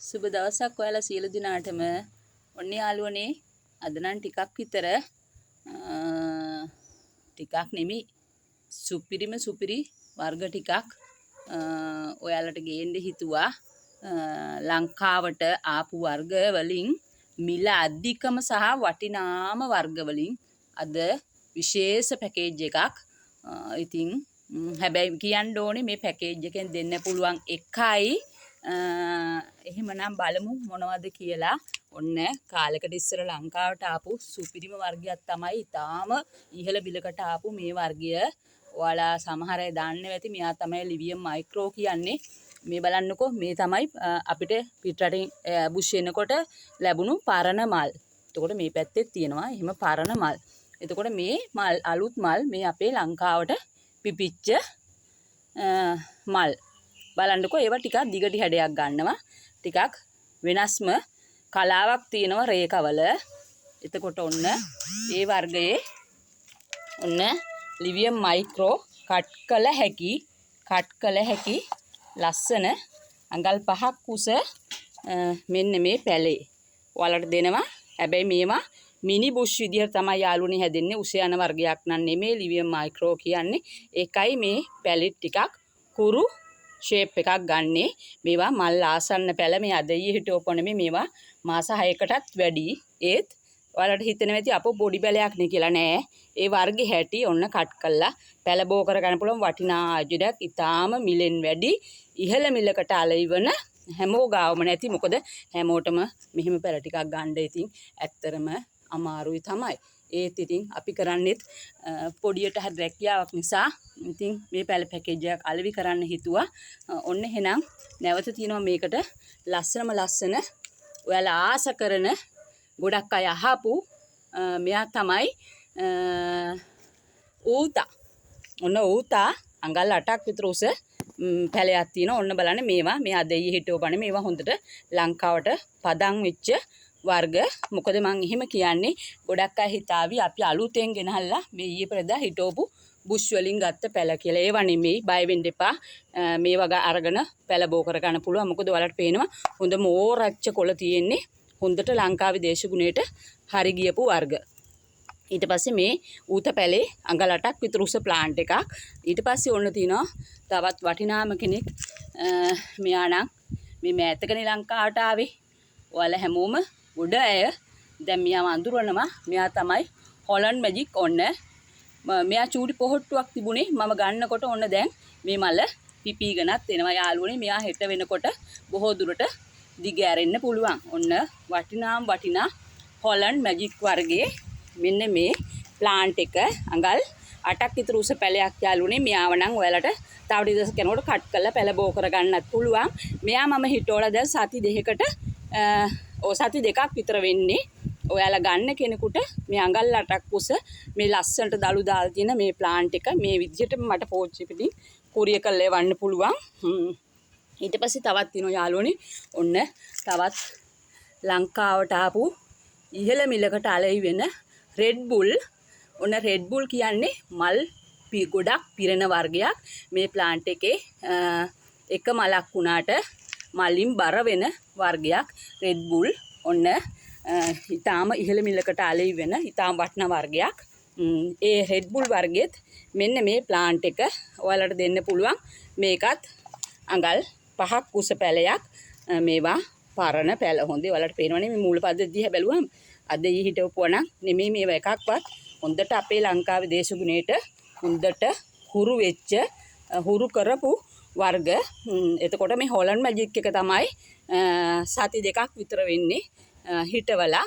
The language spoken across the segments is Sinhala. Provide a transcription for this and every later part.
සුබ දවසක් ඔයාලා සියලු දිනාටම. ඔන්නේ යාළුවනේ අද නම් ටිකක් විතර ටිකක් නෙමෙයි සුපිරි වර්ග ටිකක් ඔයාලට ගේන්න හිතුවා. ලංකාවට ආපු වර්ග වලින් මිල අධිකම සහ වටිනාම වර්ග වලින් අද විශේෂ පැකේජ් එකක්. ඉතින් හැබැයි කියන්න ඕනේ මේ පැකේජ් එකෙන් දෙන්න පුළුවන් එකයි. එහෙමනම් බලමු මොනවද කියලා. ඔන්න කාලෙකට ඉස්සර ලංකාවට ආපු සුපිරිම වර්ගයක් තමයි ඊටාම ඉහළ බිලකට ආපු මේ වර්ගය. ඔයාලා සමහර අය දන්නේ නැති මෙයා තමයි ලිවියම් මයික්‍රෝ කියන්නේ. මේ බලන්නකෝ මේ තමයි අපිට පිටරටින් බුෂ් එනකොට ලැබුණු පරණ මල්. එතකොට මේ පැත්තේ තියෙනවා එහෙම පරණ මල්. එතකොට මේ මල් අලුත් මල් මේ අපේ ලංකාවට පිපිච්ච මල්. බලන්නකෝ ඒවා ටිකක් දිගටි හැඩයක් ගන්නවා. ටිකක් වෙනස්ම කලාවක් තියෙනවා රේඛවල. එතකොට ඔන්න ඒ වර්ගයේ ඔන්න ලිවියම් මයික්‍රෝ කට් කළ හැකි ලස්සන අඟල් 5ක් උස මෙන්න මේ පැලේ ඔයාලට දෙනවා. හැබැයි මේවා මිනි බුෂ් විදියට තමයි යාළුවනේ හැදෙන්නේ. උස යන වර්ගයක් නම් නෙමේ ලිවියම් මයික්‍රෝ කියන්නේ. ඒකයි මේ පැලෙත් ටිකක් කුරු ෂේප් එකක් ගන්නෙ. මේවා මල් ආසන්න පැල මේ අද ඊයේ හිටවපො නෙමේ මේවා මාස 6කටත් වැඩි. ඒත් ඔයාලට හිතෙන වෙති අපෝ බොඩි බැලයක් නේ කියලා නෑ. ඒ වර්ගේ හැටි ඔන්න කට් කළා පැල බෝ කර ගන්න පුළුවන් වටිනා ආයුධයක්. ඊටාම මිලෙන් වැඩි ඉහළ මිලකට අලෙවන හැමෝ ගාවම නැති. මොකද හැමෝටම මෙහෙම පැල ටිකක් ගන්න ඉතින් ඇත්තරම අමාරුයි තමයි. ඒත් ඉතින් අපි කරන්නේත් පොඩියට හරි රැකියාවක් නිසා ඉතින් මේ පැල පැකේජ් එකක් අලෙවි කරන්න හිතුවා. ඔන්න එහෙනම් නැවත තියෙනවා මේකට ලස්සන ඔයාලා ආස කරන ගොඩක් අය අහපු මෙයා තමයි ඌතා. ඔන්න ඌතා අඟල් 8ක් විතර උස පැලයක් තියෙනවා. ඔන්න බලන්න මේවා මේ අද ඊයේ හිටවපනේ මේවා හොඳට ලංකාවට පදන් වෙච්ච වර්ග. මොකද මං එහෙම කියන්නේ ගොඩක් අය හිතාවි අපි අලුතෙන් ගෙනහල්ලා මේ ඊයේ පෙරදා හිටවපු බුෂ් වලින් ගත්ත පැල කියලා. ඒවා නෙමෙයි. බය වෙන්න එපා. මේ වගේ අරගෙන පැල බෝ කර ගන්න පුළුවන්. මොකද ඔයාලට පේනවා හොඳ මෝරච්ච කොළ තියෙන්නේ. හොඳට ලංකාවේ දේශගුණයට හරි ගියපු වර්ග. ඊට පස්සේ මේ ඌත පැලේ අඟල් 8ක් විතර උස ප්ලාන්ට් එකක්. ඊට පස්සේ ඔන්න තියෙනවා තවත් වටිනාම කෙනෙක්. මෙයා නම් මේ මෑතකනේ ලංකාවට ආවේ. ඔයාලා හැමෝම ගොඩ අය දැන් මෙයාව අඳුරනවා. මෙයා තමයි හොලන්ඩ් මැජික්. ඔන්න මෙයා චූටි පොහොට්ටුවක් තිබුණේ මම ගන්නකොට. ඔන්න දැන් මේ මල පිපීගෙනත් එනවා යාළුවනේ. මෙයා හෙට වෙනකොට බොහෝ දුරට දිග ඇරෙන්න පුළුවන්. ඔන්න වටිනා හොලන්ඩ් මැජික් වර්ගයේ මෙන්න මේ ප්ලාන්ට් එක අඟල් 8ක් විතර උස පැලයක් යාළුවනේ. මෙයාව නම් ඔයාලට තව ටිකක් කෙනෙකුට කට් කරලා පැල බෝ කර ගන්නත් පුළුවන්. මෙයා මම හිටවලා දැන් සති දෙකකට සති දෙකක් විතර වෙන්නේ. ඔයාලා ගන්න කෙනෙකුට මේ අඟල් 8ක් උස මේ ලස්සනට දළු දාලා තියෙන මේ ප්ලාන්ට් එක මේ විදිහට මට පෝච්චි පිටින් කුරිය කරලා එවන්න පුළුවන්. ඊට පස්සේ තවත් තියෙනවා යාළුවනේ. ඔන්න තවත් ලංකාවට ආපු ඉහළ මිලකට අලෙවි වෙන රෙඩ් බුල්. ඔන්න රෙඩ් බුල් කියන්නේ මල් ගොඩක් පිරෙන වර්ගයක්. මේ ප්ලාන්ට් එකේ එක මලක් වුණාට මලින් බර වෙන වර්ගයක් රෙඩ් බුල්. ඔන්න ඊටාම ඉහළ මිලකට අලෙවි වෙන ඊටාම වටිනා වර්ගයක්. ඒ රෙඩ් බුල් වර්ගෙත් මෙන්න මේ ප්ලාන්ට් එක ඔයාලට දෙන්න පුළුවන්. මේකත් අඟල් 5ක් උස පැලයක්. මේවා පරණ පැල. හොඳේ ඔයාලට පේනවනේ මේ මූල පද්ධතිය දිහා බැලුවම අද ඊ හිටවපුවා නම් නෙමෙයි මේවා එකක්වත්. හොඳට අපේ ලංකාවේ දේශගුණයට හොඳට හුරු වෙච්ච හුරු කරපු වර්ග. එතකොට මේ හොලන්ඩ් මැජික් එක තමයි සති දෙකක් විතර වෙන්නේ හිටවලා.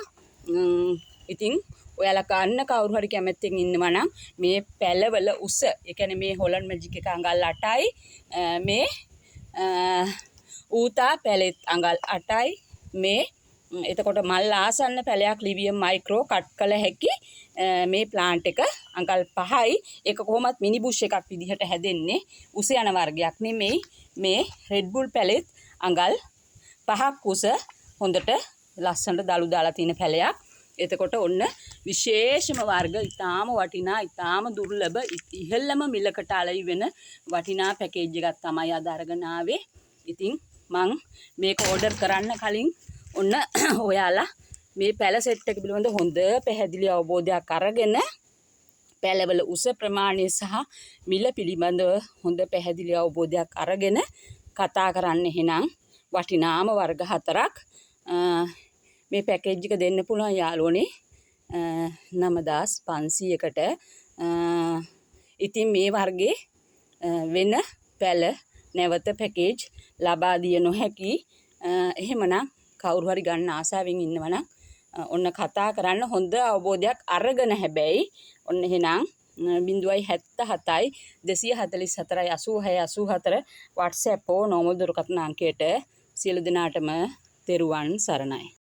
ඉතින් ඔයාලා ගන්න කවුරු හරි කැමැත්තෙන් ඉන්නවා නම් මේ පැලවල උස ඒ කියන්නේ මේ හොලන්ඩ් මැජික් එක අඟල් 8යි. මේ ඌතා පැලෙත් අඟල් 8යි. මේ එතකොට මල් ආසන්න පැලයක් ලිවියම් මයික්‍රෝ කට් කළ හැකි මේ ප්ලාන්ට් එක අඟල් 5යි. ඒක කොහොමත් මිනි බුෂ් එකක් විදිහට හැදෙන්නේ. උස යන වර්ගයක් නෙමෙයි. මේ රෙඩ් බුල් පැලෙත් අඟල් 5ක් උස හොඳට ලස්සනට දළු දාලා තියෙන පැලයක්. එතකොට ඔන්න විශේෂම වර්ග ඊටාම වටිනා ඊටාම දුර්ලභ ඉහළම මිලකට අලෙවි වෙන වටිනා පැකේජ් එකක් තමයි අද අරගෙන ආවේ. ඉතින් මං මේක ඕඩර් කරන්න කලින් ඔන්න ඔයාලා මේ පැල සෙට් එක පිළිබඳ හොඳ පැහැදිලි අවබෝධයක් අරගෙන පැලවල උස ප්‍රමාණය සහ මිල පිළිබඳව හොඳ පැහැදිලි අවබෝධයක් අරගෙන කතා කරන්න. එහෙනම් වටිනාම වර්ග 4ක් මේ පැකේජ් එක දෙන්න පුළුවන් යාළුවනේ 9500කට. ඉතින් මේ වර්ගේ වෙන පැල නැවත පැකේජ් ලබා දිය නොහැකි. එහෙමනම් කවුරු හරි ගන්න ආසාවෙන් ඉන්නවනම් ඔන්න කතා කරන්න හොඳ අවබෝධයක් අරගෙන. හැබැයි ඔන්න එහෙනම් 077යි 244යි 8684 WhatsApp ඕ නෝමල් දුරකථන අංකයට සියලු දෙනාටම තෙරුවන් සරණයි.